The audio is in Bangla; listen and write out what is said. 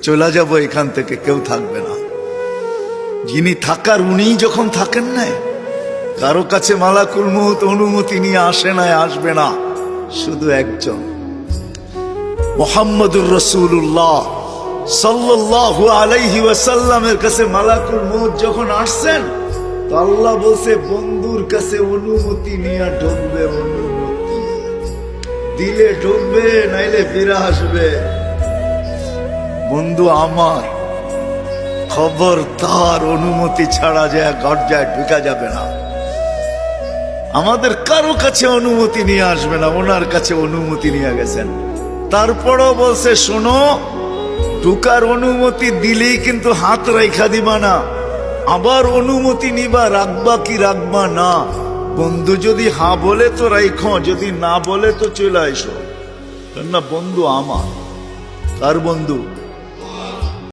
চলে যাব এখান থেকে, কেউ থাকবে না। যিনি থাকার উনিই যখন থাকেন না, কারো কাছে মালাকুল মউত অনুমতি নিয়ে আসে না, আসবে না। শুধু একজন মুহাম্মদুর রাসূলুল্লাহ সাল্লাল্লাহু আলাইহি ওয়াসাল্লামের কাছে মালাকুল মউত যখন আসছেন, তো আল্লাহ বলছে বন্ধুর কাছে অনুমতি নিয়ে ঢুকবে। অনুমতি দিলে ঢুকবে, নাইলে ফিরে আসবে। বন্ধু আমার, খবর তার অনুমতি ছাড়া যায় গর্জায় ঢুকা যাবে না। আমাদের কারো কাছে অনুমতি নিয়ে আসবে না, ওনার কাছে অনুমতি নিয়ে গেছেন। তারপরও বলছে শোনো, ঢুকার অনুমতি দিলেই কিন্তু হাত রাইখা দিবা না, আবার অনুমতি নিবা, রাখবা কি রাখবা না। বন্ধু যদি হ্যাঁ বলে তো রাইখো, যদি না বলে তো চলে আইসো। না বন্ধু আমার, কার বন্ধু?